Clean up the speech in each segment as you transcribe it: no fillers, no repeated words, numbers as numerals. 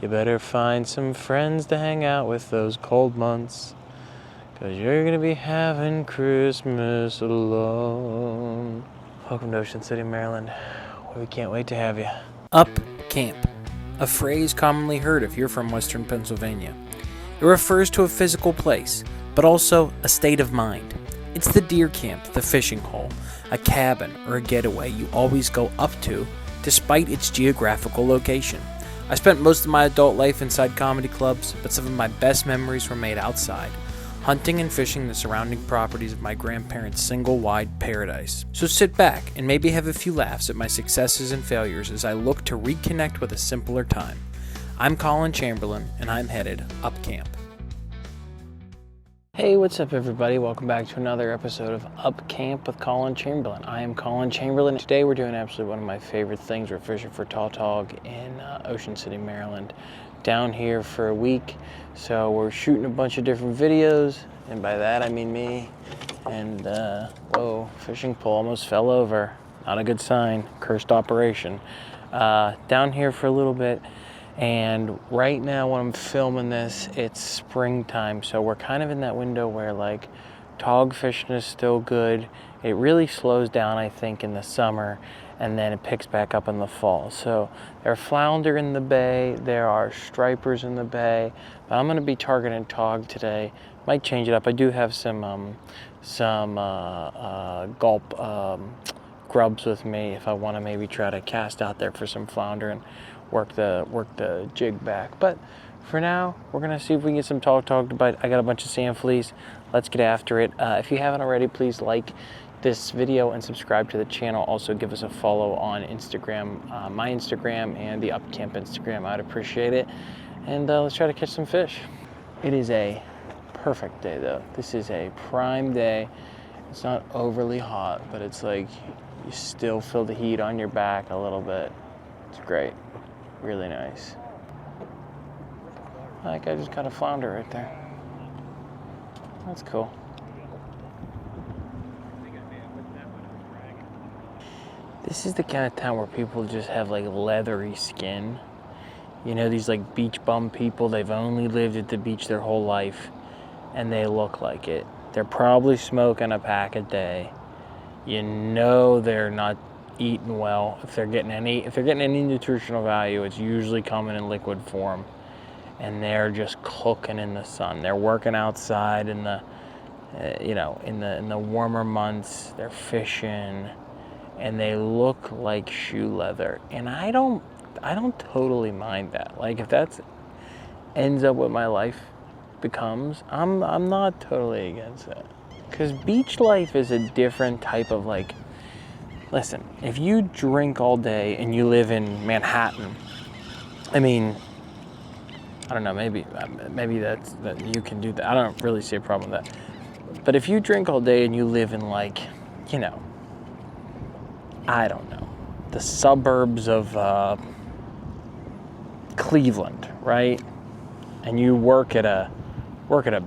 You better find some friends to hang out with those cold months, 'cause you're gonna be having Christmas alone. Welcome to Ocean City, Maryland, where we can't wait to have you. Up camp, a phrase commonly heard if you're from Western Pennsylvania. It refers to a physical place, but also a state of mind. It's the deer camp, the fishing hole, a cabin, or a getaway you always go up to, despite its geographical location. I spent most of my adult life inside comedy clubs, but some of my best memories were made outside, hunting and fishing the surrounding properties of my grandparents' single-wide paradise. So sit back and maybe have a few laughs at my successes and failures as I look to reconnect with a simpler time. I'm Collin Chamberlin, and I'm headed up camp. Hey, what's up everybody? Welcome back to another episode of Up Camp with Collin Chamberlin. I am Collin Chamberlin. Today we're doing absolutely one of my favorite things. We're fishing for tautog in Ocean City, Maryland. Down here for a week. So we're shooting a bunch of different videos, and by that I mean me. And whoa, fishing pole almost fell over. Not a good sign. Cursed operation. Down here for a little bit. And right now when I'm filming this, it's springtime, so we're kind of in that window where like tog fishing is still good. It really slows down, I think, in the summer, and then it picks back up in the fall. So there are flounder in the bay, there are stripers in the bay, but I'm gonna be targeting tog today. Might change it up. I do have some gulp grubs with me if I want to maybe try to cast out there for some flounder and work the jig back. But for now, we're gonna see if we can get some tautog to bite. I got a bunch of sand fleas. Let's get after it. If you haven't already, please like this video and subscribe to the channel. Also give us a follow on Instagram, my Instagram and the Up Camp Instagram. I'd appreciate it. And let's try to catch some fish. It is a perfect day though. This is a prime day. It's not overly hot, but it's like you still feel the heat on your back a little bit. It's great. Really nice. I think I just got a flounder right there. That's cool. This is the kind of town where people just have like leathery skin. You know, these like beach bum people, they've only lived at the beach their whole life and they look like it. They're probably smoking a pack a day. You know they're not eating well. If they're getting any nutritional value, it's usually coming in liquid form, and they're just cooking in the sun. They're working outside in the in the warmer months. They're fishing, and they look like shoe leather. And I don't totally mind that. Like if that's ends up what my life becomes, I'm not totally against it. Because beach life is a different type of like. Listen, if you drink all day and you live in Manhattan, I mean, I don't know, maybe that you can do that. I don't really see a problem with that. But if you drink all day and you live in like, you know, I don't know, the suburbs of Cleveland, right? And you work at a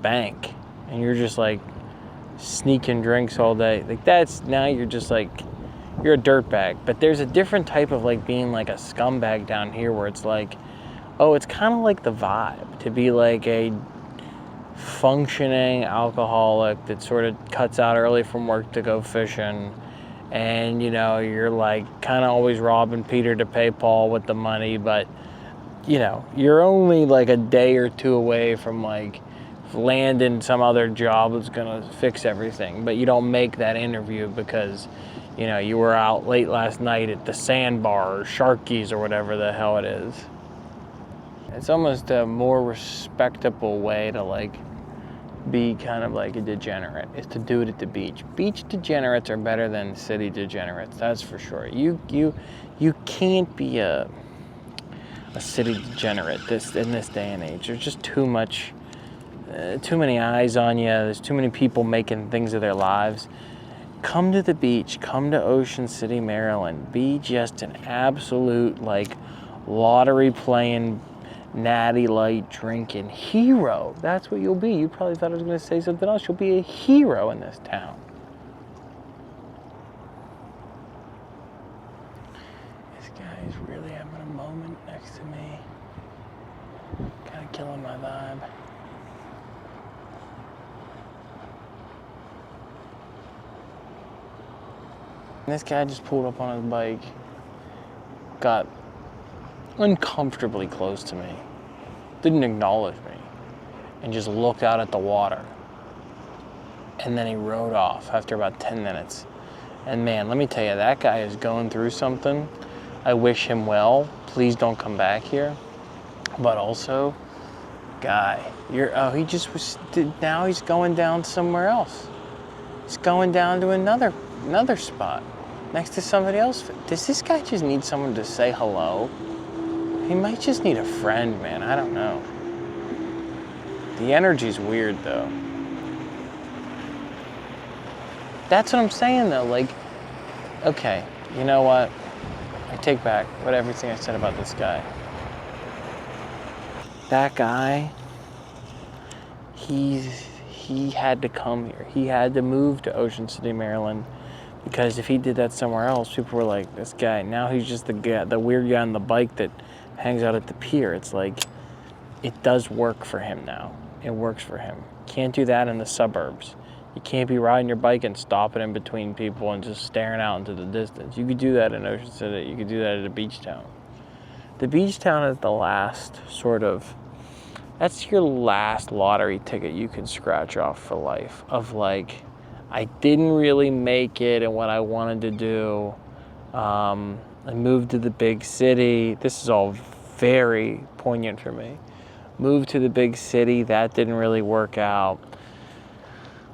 bank and you're just like sneaking drinks all day. Like now you're just like, you're a dirtbag. But there's a different type of like being like a scumbag down here where it's like, oh, it's kind of like the vibe to be like a functioning alcoholic that sort of cuts out early from work to go fishing. And, you know, you're like kind of always robbing Peter to pay Paul with the money. But, you know, you're only like a day or two away from like landing some other job that's going to fix everything. But you don't make that interview because, you know, you were out late last night at the Sandbar or Sharky's or whatever the hell it is. It's almost a more respectable way to like be kind of like a degenerate, is to do it at the beach. Beach degenerates are better than city degenerates, that's for sure. You can't be a city degenerate in this day and age. There's just too many eyes on you. There's too many people making things of their lives. Come to the beach, come to Ocean City, Maryland. Be just an absolute like lottery playing, natty light drinking hero. That's what you'll be. You probably thought I was going to say something else. You'll be a hero in this town. This guy is really having a moment next to me. Kind of killing my vibe. And this guy just pulled up on his bike, got uncomfortably close to me, didn't acknowledge me, and just looked out at the water. And then he rode off after about 10 minutes. And man, let me tell you, that guy is going through something. I wish him well. Please don't come back here. But also, guy, he just was, now he's going down somewhere else. He's going down to another spot next to somebody else. Does this guy just need someone to say hello? He might just need a friend, man. I don't know. The energy's weird, though. That's what I'm saying, though. Like, okay, you know what? I take back everything I said about this guy. That guy, he had to come here. He had to move to Ocean City, Maryland, because if he did that somewhere else, people were like, this guy. Now he's just the weird guy on the bike that hangs out at the pier. It's like, it does work for him now. It works for him. Can't do that in the suburbs. You can't be riding your bike and stopping in between people and just staring out into the distance. You could do that in Ocean City. You could do that at a beach town. The beach town is the last that's your last lottery ticket you can scratch off for life. Of like, I didn't really make it in what I wanted to do. I moved to the big city. This is all very poignant for me. Moved to the big city. That didn't really work out.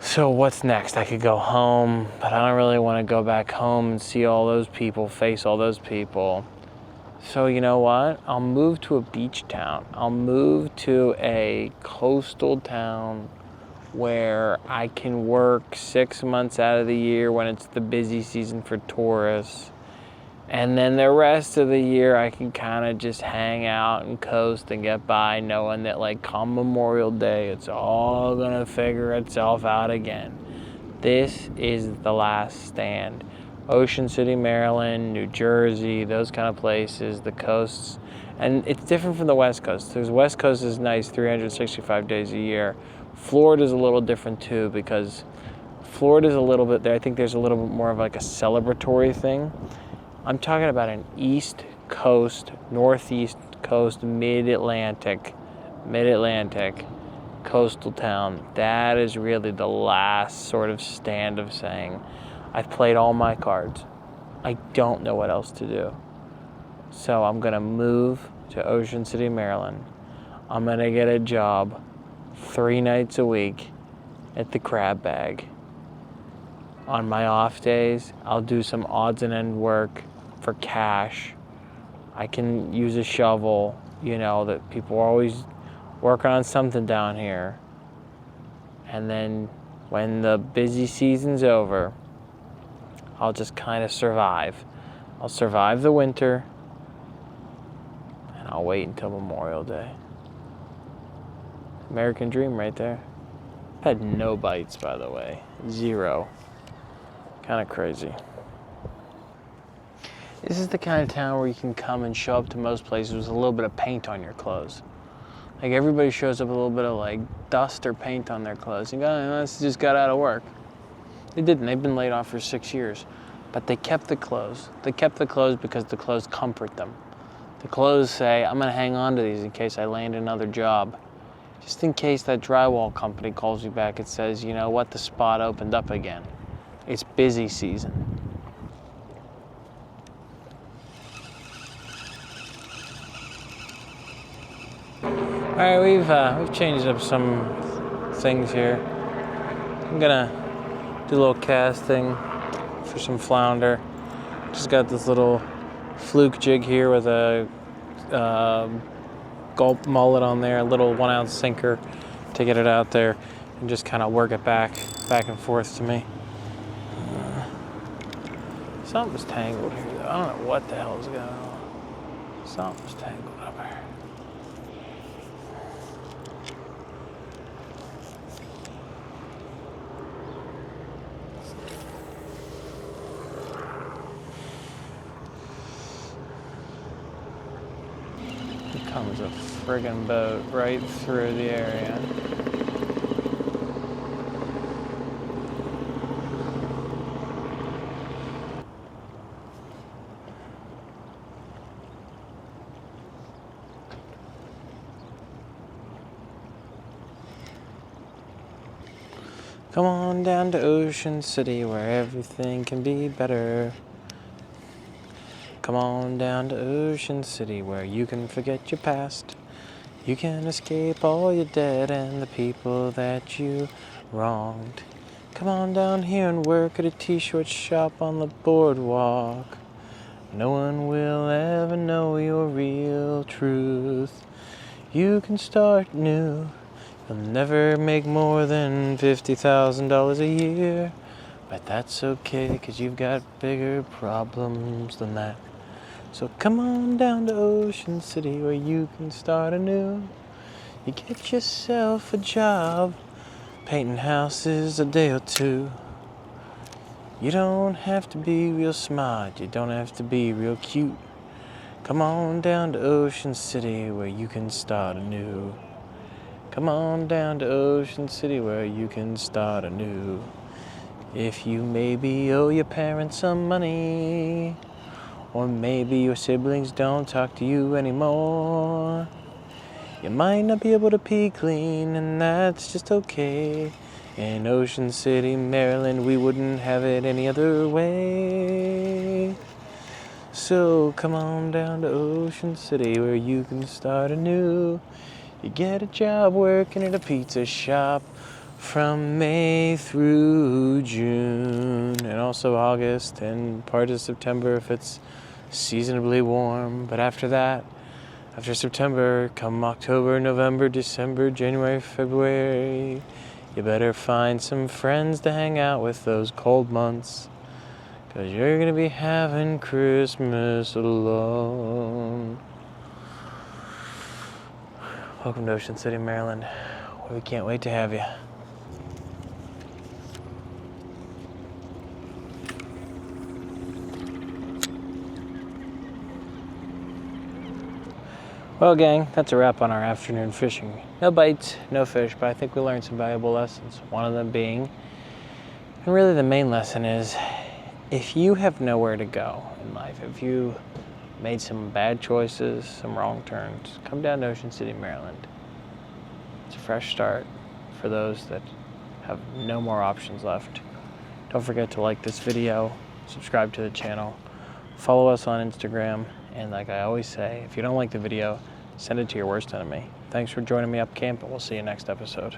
So what's next? I could go home, but I don't really want to go back home and see all those people, face all those people. So you know what? I'll move to a beach town. I'll move to a coastal town where I can work 6 months out of the year when it's the busy season for tourists. And then the rest of the year I can kind of just hang out and coast and get by, knowing that like come Memorial Day, it's all gonna figure itself out again. This is the last stand. Ocean City, Maryland, New Jersey, those kind of places, the coasts. And it's different from the West Coast. The West Coast is nice 365 days a year. Florida's a little different too, because Florida's a little bit there. I think there's a little bit more of like a celebratory thing. I'm talking about an East Coast, Northeast Coast, Mid-Atlantic coastal town. That is really the last sort of stand of saying, I've played all my cards. I don't know what else to do. So I'm gonna move to Ocean City, Maryland. I'm gonna get a job 3 nights a week at the Crab Bag. On my off days, I'll do some odds and end work for cash. I can use a shovel, you know, that people are always working on something down here. And then when the busy season's over, I'll just kind of survive. I'll survive the winter, and I'll wait until Memorial Day. American dream right there. Had no bites, by the way. 0. Kind of crazy. This is the kind of town where you can come and show up to most places with a little bit of paint on your clothes. Like everybody shows up with a little bit of like dust or paint on their clothes. You go, oh, this just got out of work. They didn't. They've been laid off for 6 years. But they kept the clothes. They kept the clothes because the clothes comfort them. The clothes say, I'm going to hang on to these in case I land another job. Just in case that drywall company calls you back and says, you know what, the spot opened up again. It's busy season. All right, we've changed up some things here. I'm gonna do a little casting for some flounder. Just got this little fluke jig here with a Gulp Mullet on there, a little 1 ounce sinker to get it out there and just kind of work it back and forth to me. Something's tangled here though. I don't know what the hell is going on. Something's tangled up here. Comes a friggin' boat right through the area. Come on down to Ocean City where everything can be better. Come on down to Ocean City where you can forget your past. You can escape all your debt and the people that you wronged. Come on down here and work at a t-shirt shop on the boardwalk. No one will ever know your real truth. You can start new. You'll never make more than $50,000 a year. But that's okay, 'cause you've got bigger problems than that. So come on down to Ocean City where you can start anew. You get yourself a job, painting houses a day or two. You don't have to be real smart, you don't have to be real cute. Come on down to Ocean City where you can start anew. Come on down to Ocean City where you can start anew. If you maybe owe your parents some money, or maybe your siblings don't talk to you anymore, you might not be able to pee clean, and that's just okay. In Ocean City, Maryland, we wouldn't have it any other way. So come on down to Ocean City where you can start anew. You get a job working at a pizza shop from May through June, and also August and part of September if it's seasonably warm. But after that, after September, come October, November, December, January, February, you better find some friends to hang out with those cold months, 'cause you're gonna be having Christmas alone. Welcome to Ocean City, Maryland. We can't wait to have you. Well, gang, that's a wrap on our afternoon fishing. No bites, no fish, but I think we learned some valuable lessons. One of them being, and really the main lesson is, if you have nowhere to go in life, if you made some bad choices, some wrong turns, come down to Ocean City, Maryland. It's a fresh start for those that have no more options left. Don't forget to like this video, subscribe to the channel, follow us on Instagram, and like I always say, if you don't like the video, send it to your worst enemy. Thanks for joining me up camp, and we'll see you next episode.